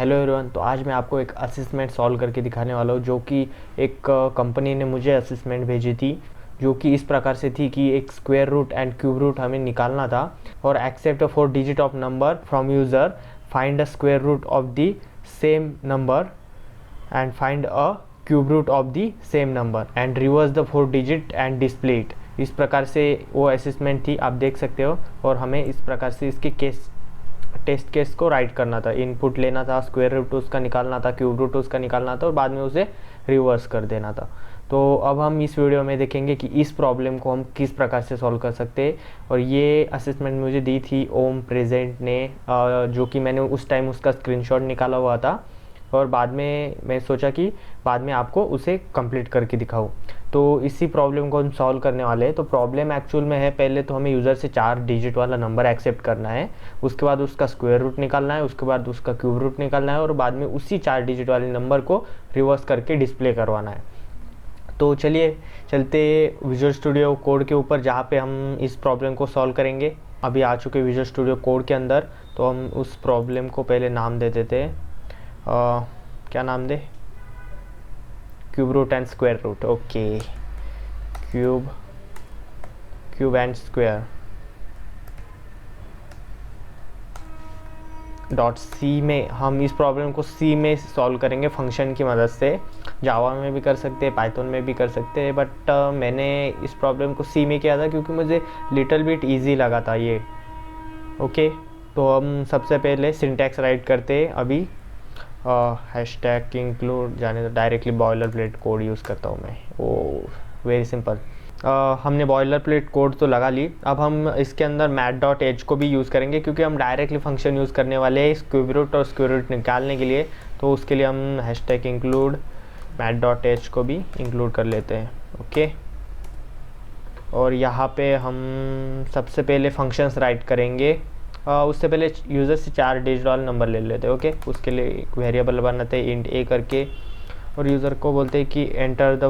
Hello everyone. तो आज मैं आपको एक असेसमेंट सॉल्व करके दिखाने वाला हूँ, जो कि एक कंपनी ने मुझे असेसमेंट भेजी थी, जो कि इस प्रकार से थी कि एक square root and cube root हमें निकालना था और accept 4 digit of number from user, find a square root of the same number and find a cube root of the same number and reverse the 4 digit and display it. इस प्रकार से वो assessment थी, आप देख सकते हो। और हमें इस प्रकार से इसके टेस्ट केस को राइट करना था, इनपुट लेना था, स्क्वायर रूट उसका निकालना था, क्यूब रूट उसका निकालना था और बाद में उसे रिवर्स कर देना था। तो अब हम इस वीडियो में देखेंगे कि इस प्रॉब्लम को हम किस प्रकार से सॉल्व कर सकते हैं। और ये असेसमेंट मुझे दी थी ओम प्रेजेंट ने, जो कि मैंने उस टाइम उसका स्क्रीनशॉट निकाला हुआ था और बाद में मैं सोचा कि बाद में आपको उसे कंप्लीट करके दिखाऊं। तो इसी प्रॉब्लम को हम सॉल्व करने वाले हैं। तो प्रॉब्लम एक्चुअल में है, पहले तो हमें यूज़र से 4 डिजिट वाला नंबर एक्सेप्ट करना है, उसके बाद उसका स्क्वायर रूट निकालना है, उसके बाद उसका क्यूब रूट निकालना है और बाद में उसी 4 डिजिट वाले नंबर को रिवर्स करके डिस्प्ले करवाना है। तो चलिए चलते विजुअल स्टूडियो कोड के ऊपर, जहाँ पे हम इस प्रॉब्लम को सॉल्व करेंगे। अभी आ चुके विजुअल स्टूडियो कोड के अंदर। तो हम उस प्रॉब्लम को पहले नाम दे देते हैं, क्या नाम दे, cube root and square root. Okay, cube and square dot C में हम इस प्रॉब्लम को सी में सॉल्व करेंगे फंक्शन की मदद से। जावा में भी कर सकते हैं, पाइथन में भी कर सकते हैं, बट मैंने इस प्रॉब्लम को सी में किया था क्योंकि मुझे लिटिल बिट इजी लगा था ये। ओके, तो हम सबसे पहले सिंटैक्स राइट करते हैं। अभी हैशटैग इंक्लूड जाने तो directly boiler plate code use करता हूँ मैं। ओ वेरी सिंपल। हमने बॉयलर प्लेट कोड तो लगा ली। अब हम इसके अंदर मैथ डॉट एच को भी यूज़ करेंगे क्योंकि हम डायरेक्टली फंक्शन यूज़ करने वाले हैं स्क्वायर रूट और स्क्वायर रूट निकालने के लिए। तो उसके लिए हम hashtag include math dot H को भी इंक्लूड कर लेते हैं। ओके, और यहाँ पे हम सबसे पहले फंक्शंस राइट करेंगे। उससे पहले यूज़र से 4 डिजिट वाला नंबर ले लेते हैं। ओके, उसके लिए एक वेरिएबल बनाते हैं इंट ए करके और यूज़र को बोलते हैं कि enter the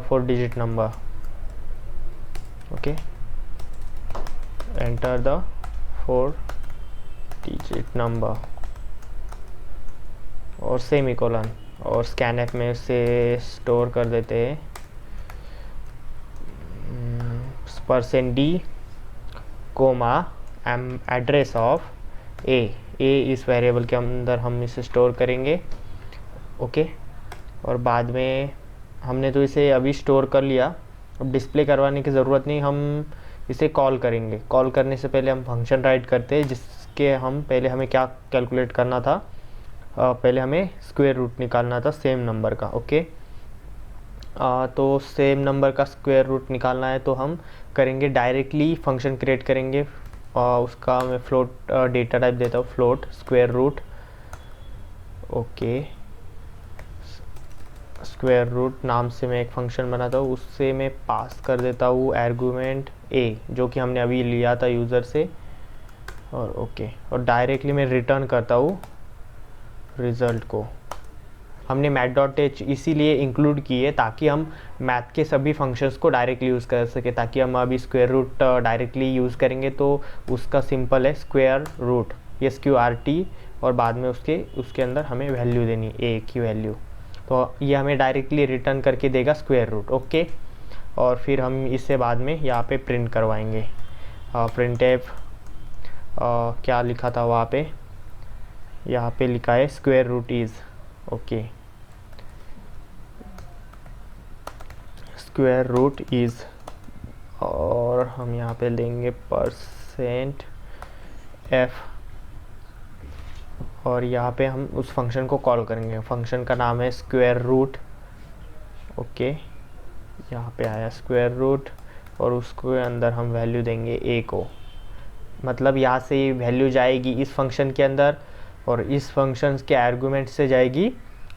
4 digit number. Okay, enter the 4 digit number और सेमीकोलन और स्कैनएफ में उसे स्टोर कर देते हैं %d कोमा एड्रेस ऑफ ए। इस वेरिएबल के अंदर हम इसे स्टोर करेंगे। ओके, और बाद में हमने तो इसे अभी स्टोर कर लिया, अब डिस्प्ले करवाने की ज़रूरत नहीं, हम इसे कॉल करेंगे। कॉल करने से पहले हम फंक्शन राइट करते हैं, जिसके हम पहले हमें क्या कैलकुलेट करना था, पहले हमें स्क्वायर रूट निकालना था सेम नंबर का। ओके, तो सेम नंबर का स्क्वायर रूट निकालना है तो हम करेंगे डायरेक्टली फंक्शन क्रिएट करेंगे। उसका मैं फ्लोट डेटा टाइप देता हूँ, float square root. Okay, square root नाम से मैं एक फंक्शन बनाता हूँ, उससे मैं पास कर देता हूँ आर्गुमेंट ए, जो कि हमने अभी लिया था यूज़र से। और ओके, और डायरेक्टली मैं रिटर्न करता हूँ रिज़ल्ट को। हमने मैथ डॉट एच इसीलिए इंक्लूड की है ताकि हम मैथ के सभी फंक्शंस को डायरेक्टली यूज़ कर सके, ताकि हम अभी स्क्वायर रूट डायरेक्टली यूज़ करेंगे तो उसका सिंपल है स्क्वायर रूट SQRT और बाद में उसके अंदर हमें वैल्यू देनी ए की वैल्यू। तो ये हमें डायरेक्टली रिटर्न करके देगा स्क्वायर रूट। ओके, और फिर हम इसे बाद में यहाँ पे प्रिंट करवाएंगे। प्रिंट एफ क्या लिखा था वहाँ पे, यहाँ पे लिखा है square root is. Okay, square root is, और हम यहाँ पे लेंगे %f और यहाँ पे हम उस फंक्शन को कॉल करेंगे। फंक्शन का नाम है स्क्वायर रूट। ओके, यहाँ पे आया स्क्वायर रूट और उसके अंदर हम वैल्यू देंगे a को। मतलब यहाँ से ये वैल्यू जाएगी इस फंक्शन के अंदर और इस फंक्शन के आर्गूमेंट से जाएगी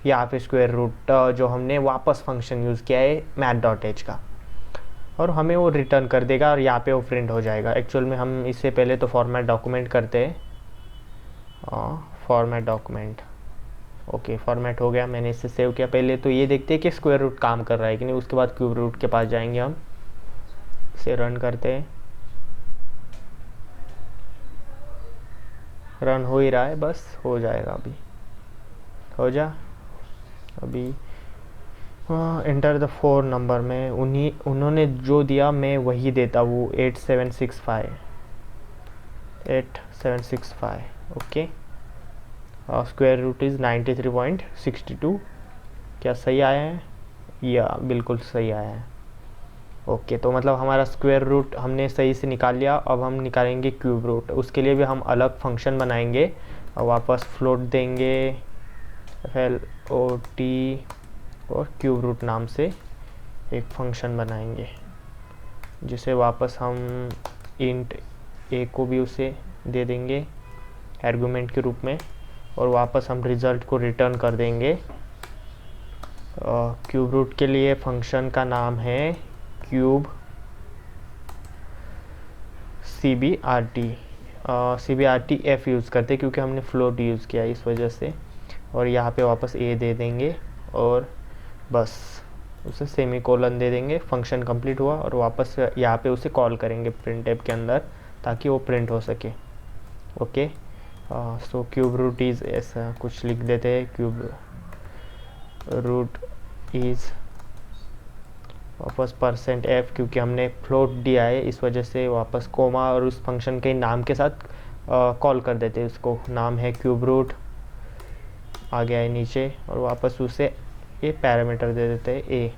यहाँ पे स्क्वायर रूट, जो हमने वापस फंक्शन यूज़ किया है मैथ डॉट एच का, और हमें वो रिटर्न कर देगा और यहाँ पे वो प्रिंट हो जाएगा। एक्चुअल में हम इससे पहले तो फॉर्मेट डॉक्यूमेंट करते हैं। फॉर्मेट डॉक्यूमेंट, ओके, फॉर्मेट हो गया, मैंने इसे सेव किया। पहले तो ये देखते हैं कि स्क्वायर रूट काम कर रहा है कि नहीं, उसके बाद क्यूब रूट के पास जाएंगे, हम इसे रन करते हैं। रन हो ही रहा है, बस हो जाएगा अभी। हो जा अभी। इंटर द 4 नंबर में उन्होंने जो दिया मैं वही देता, वो 8765 ओके। Square root is 93.62। क्या सही आया है? या बिल्कुल सही आया है। ओके, तो मतलब हमारा स्क्वायर रूट हमने सही से निकाल लिया। अब हम निकालेंगे क्यूब रूट, उसके लिए भी हम अलग फंक्शन बनाएंगे और वापस फ्लोट देंगे FLOT और क्यूब रूट नाम से एक फंक्शन बनाएंगे, जिसे वापस हम इंट ए को भी उसे दे देंगे आर्गुमेंट के रूप में, और वापस हम रिज़ल्ट को रिटर्न कर देंगे। क्यूब रूट के लिए फंक्शन का नाम है क्यूब CBRT F यूज़ करते क्योंकि हमने फ्लोट यूज़ किया इस वजह से। और यहाँ पे वापस ए दे देंगे और बस उसे सेमी कोलन दे देंगे। फंक्शन कंप्लीट हुआ और वापस यहाँ पे उसे कॉल करेंगे प्रिंटफ के अंदर ताकि वो प्रिंट हो सके। Okay, so cube root is ऐसा कुछ लिख देते हैं, क्यूब रूट इज़ वापस %f क्योंकि हमने फ्लोट दिया है इस वजह से वापस कोमा और उस फंक्शन के नाम के साथ कॉल कर देते हैं उसको। नाम है क्यूब रूट, आ गया है नीचे, और वापस उसे ये पैरामीटर दे देते हैं a।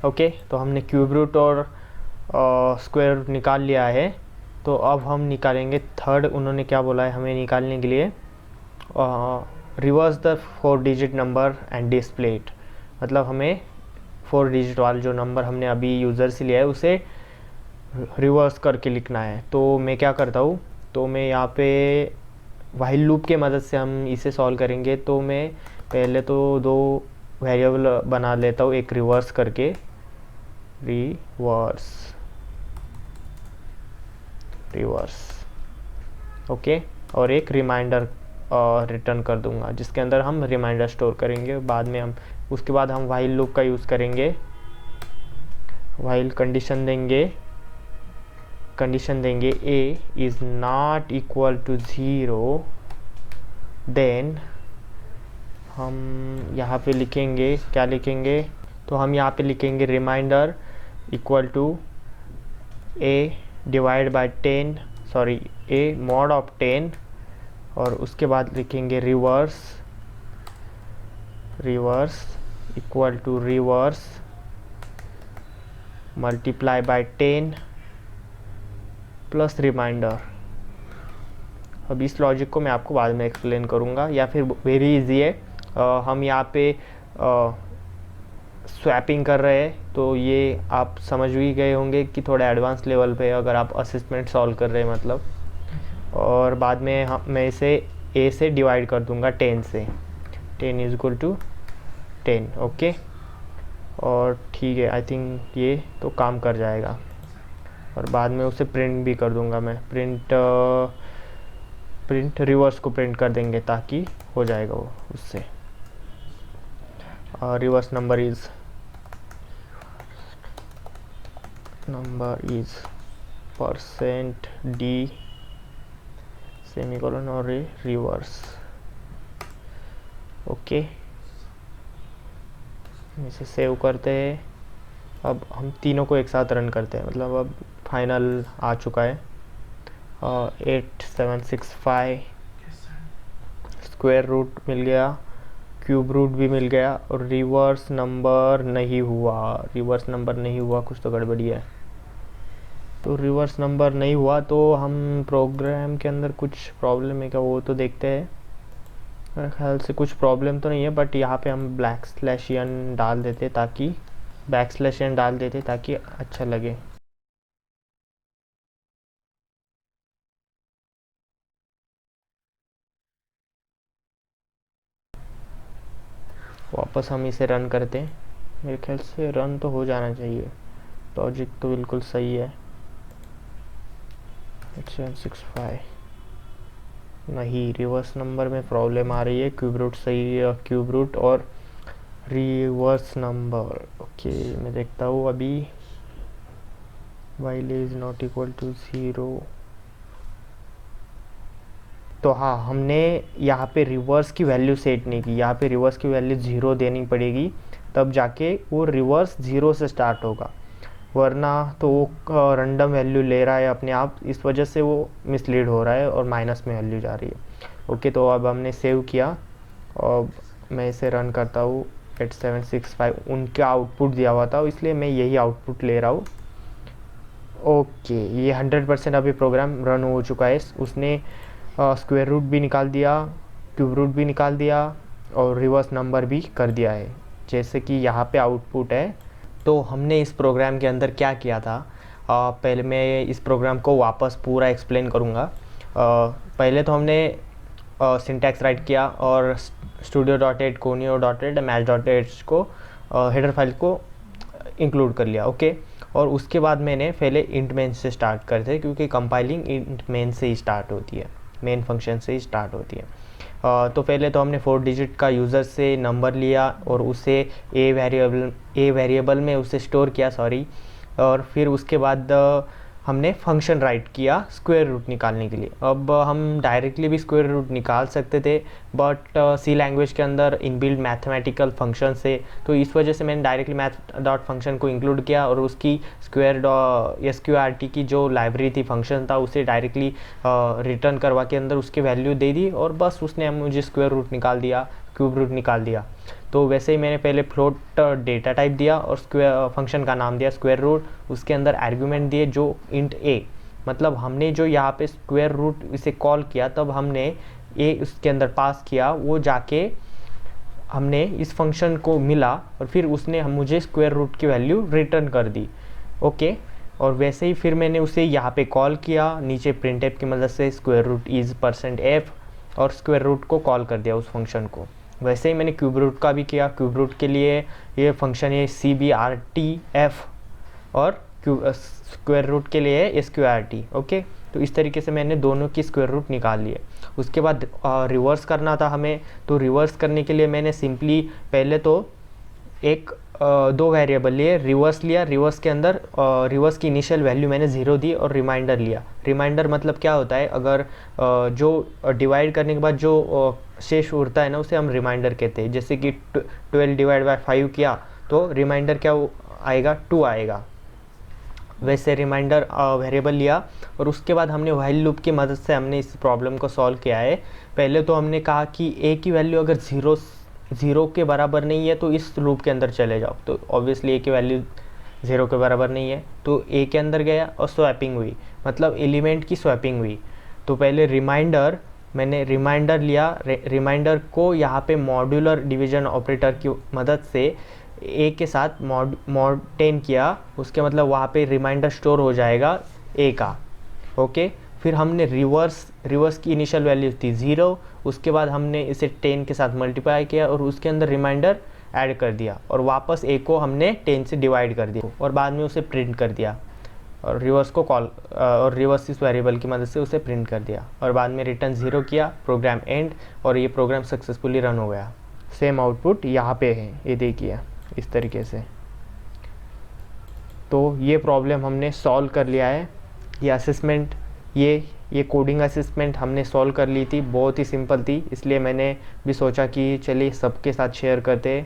ओके, तो हमने क्यूब रूट और स्क्वायर रूट निकाल लिया है। तो अब हम निकालेंगे थर्ड। उन्होंने क्या बोला है हमें निकालने के लिए? Reverse the 4 digit number and display it. मतलब हमें 4 डिजिट वाला जो नंबर हमने अभी यूज़र से लिया है उसे रिवर्स करके लिखना है। तो मैं क्या करता हूँ, तो मैं यहाँ पे व्हाइल लूप के मदद से हम इसे सॉल्व करेंगे। तो मैं पहले तो 2 वेरिएबल बना लेता हूँ, एक रिवर्स करके, रिवर्स ओके, और एक रिमाइंडर रिटर्न कर दूंगा जिसके अंदर हम रिमाइंडर स्टोर करेंगे। बाद में हम उसके बाद हम व्हाइल लूप का यूज़ करेंगे। व्हाइल कंडीशन देंगे a is not equal to 0, then हम यहाँ पे लिखेंगे, क्या लिखेंगे? तो हम यहाँ पे लिखेंगे remainder equal to a divide by 10, sorry a mod of 10, और उसके बाद लिखेंगे reverse equal to reverse multiply by 10 plus remainder. अब इस लॉजिक को मैं आपको बाद में एक्सप्लेन करूँगा, या फिर वेरी इजी है। हम यहाँ पे स्वैपिंग कर रहे हैं, तो ये आप समझ भी गए होंगे कि थोड़ा एडवांस लेवल पे अगर आप असिस्मेंट सॉल्व कर रहे हैं मतलब। और बाद में मैं इसे a से डिवाइड कर दूंगा 10 से, 10 इज इक्वल टू 10 ओके। और ठीक है, आई थिंक ये तो काम कर जाएगा। और बाद में उसे प्रिंट भी कर दूंगा मैं, प्रिंट रिवर्स को प्रिंट कर देंगे ताकि हो जाएगा वो उससे। Reverse number is %d semicolon और रिवर्स ओके। इसे सेव करते हैं। अब हम तीनों को एक साथ रन करते हैं, मतलब अब फाइनल आ चुका है। 8765 स्क्वायर रूट मिल गया, क्यूब रूट भी मिल गया, और रिवर्स नंबर नहीं हुआ, कुछ तो गड़बड़ी है। तो रिवर्स नंबर नहीं हुआ तो हम प्रोग्राम के अंदर कुछ प्रॉब्लम है क्या वो तो देखते हैं। मेरे ख्याल से कुछ प्रॉब्लम तो नहीं है, बट यहाँ पे हम \n डाल देते ताकि अच्छा लगे। वापस हम इसे रन करते हैं। मेरे ख्याल से रन तो हो जाना चाहिए, लॉजिक तो बिल्कुल सही है। 8765 नहीं, रिवर्स नंबर में प्रॉब्लम आ रही है। क्यूब रूट सही है, क्यूब रूट और रिवर्स नंबर ओके। मैं देखता हूँ अभी, while is not equal to 0, तो हाँ, हमने यहाँ पे रिवर्स की वैल्यू सेट नहीं की, यहाँ पे रिवर्स की वैल्यू 0 देनी पड़ेगी, तब जाके वो रिवर्स 0 से स्टार्ट होगा, वरना तो वो रैंडम वैल्यू ले रहा है अपने आप, इस वजह से वो मिसलीड हो रहा है और माइनस में वैल्यू जा रही है। ओके, तो अब हमने सेव किया और मैं इसे रन करता हूँ। 8765 उनका आउटपुट दिया हुआ था, इसलिए मैं यही आउटपुट ले रहा हूँ। ओके, ये 100% अभी प्रोग्राम रन हो चुका है। उसने स्क्वायर रूट भी निकाल दिया, क्यूब रूट भी निकाल दिया और रिवर्स नंबर भी कर दिया है, जैसे कि यहाँ पे आउटपुट है। तो हमने इस प्रोग्राम के अंदर क्या किया था, पहले मैं इस प्रोग्राम को वापस पूरा एक्सप्लेन करूँगा। पहले तो हमने सिंटैक्स राइट किया और studio.8 conio.8 match.h को हेडर फाइल को इंक्लूड कर लिया। ओके, और उसके बाद मैंने पहले इंट मेन से स्टार्ट करते, क्योंकि कंपाइलिंग इंट मेन से ही स्टार्ट होती है, मेन फंक्शन से ही स्टार्ट होती है। तो पहले तो हमने 4 डिजिट का यूज़र से नंबर लिया और उसे ए वेरिएबल में उसे स्टोर किया, और फिर उसके बाद हमने फंक्शन राइट किया स्क्वायर रूट निकालने के लिए। अब हम डायरेक्टली भी स्क्वायर रूट निकाल सकते थे, बट सी लैंग्वेज के अंदर इनबिल्ट मैथमेटिकल फंक्शन से, तो इस वजह से मैंने डायरेक्टली मैथ डॉट फंक्शन को इंक्लूड किया और उसकी SQRT की जो लाइब्रेरी थी, फंक्शन था, उसे डायरेक्टली रिटर्न करवा के अंदर उसकी वैल्यू दे दी और बस उसने मुझे स्क्वायर रूट निकाल दिया, क्यूब रूट निकाल दिया। तो वैसे ही मैंने पहले फ्लोट डेटा टाइप दिया और स्क्वायर फंक्शन का नाम दिया स्क्वायर रूट, उसके अंदर आर्गुमेंट दिए जो इंट ए, मतलब हमने जो यहाँ पे स्क्वायर रूट इसे कॉल किया तब हमने ए उसके अंदर पास किया, वो जाके हमने इस फंक्शन को मिला और फिर उसने मुझे स्क्वायर रूट की वैल्यू रिटर्न कर दी। ओके, और वैसे ही फिर मैंने उसे यहाँ पे कॉल किया नीचे प्रिंटफ की मदद से स्क्वायर रूट इज़ %f और स्क्वायर रूट को कॉल कर दिया उस फंक्शन को। वैसे ही मैंने क्यूब रूट का भी किया। क्यूब रूट के लिए ये फंक्शन है CBRTF और स्क्वायर रूट के लिए SQRT। ओके, तो इस तरीके से मैंने दोनों की स्क्वायर रूट निकाल लिए। उसके बाद रिवर्स करना था हमें, तो रिवर्स करने के लिए मैंने सिंपली पहले तो दो वेरिएबल लिए, रिवर्स लिया, रिवर्स के अंदर रिवर्स की इनिशियल वैल्यू मैंने 0 दी और रिमाइंडर लिया। रिमाइंडर मतलब क्या होता है, अगर जो डिवाइड करने के बाद जो शेष उड़ता है ना, उसे हम रिमाइंडर कहते हैं। जैसे कि 12 डिवाइड बाय 5 किया तो रिमाइंडर क्या आएगा, 2 आएगा। वैसे रिमाइंडर वेरिएबल लिया और उसके बाद हमने व्हाइल लूप की मदद से हमने इस प्रॉब्लम को सॉल्व किया है। पहले तो हमने कहा कि ए की वैल्यू अगर 0 के बराबर नहीं है तो इस लूप के अंदर चले जाओ, तो ऑब्वियसली ए की वैल्यू 0 के बराबर नहीं है, तो ए के अंदर गया और स्वैपिंग हुई, मतलब एलिमेंट की स्वैपिंग हुई। तो पहले मैंने रिमाइंडर लिया, रिमाइंडर को यहाँ पे मॉड्यूलर डिवीजन ऑपरेटर की मदद से ए के साथ मॉड 10 किया, उसके मतलब वहाँ पे रिमाइंडर स्टोर हो जाएगा ए का। ओके, फिर हमने रिवर्स की इनिशियल वैल्यू थी 0, उसके बाद हमने इसे 10 के साथ मल्टीप्लाई किया और उसके अंदर रिमाइंडर ऐड कर दिया और वापस ए को हमने 10 से डिवाइड कर दिया और बाद में उसे प्रिंट कर दिया और रिवर्स को कॉल और रिवर्स इस वेरिएबल की मदद से उसे प्रिंट कर दिया और बाद में रिटर्न 0 किया, प्रोग्राम एंड, और ये प्रोग्राम सक्सेसफुली रन हो गया। सेम आउटपुट यहाँ पे है, ये देखिए इस तरीके से। तो ये प्रॉब्लम हमने सॉल्व कर लिया है। ये असेसमेंट, ये कोडिंग असेसमेंट हमने सॉल्व कर ली थी, बहुत ही सिंपल थी, इसलिए मैंने भी सोचा कि चलिए सबके साथ शेयर करते।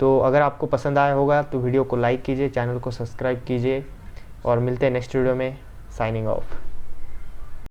तो अगर आपको पसंद आया होगा तो वीडियो को लाइक कीजिए, चैनल को सब्सक्राइब कीजिए और मिलते हैं नेक्स्ट वीडियो में। Signing off.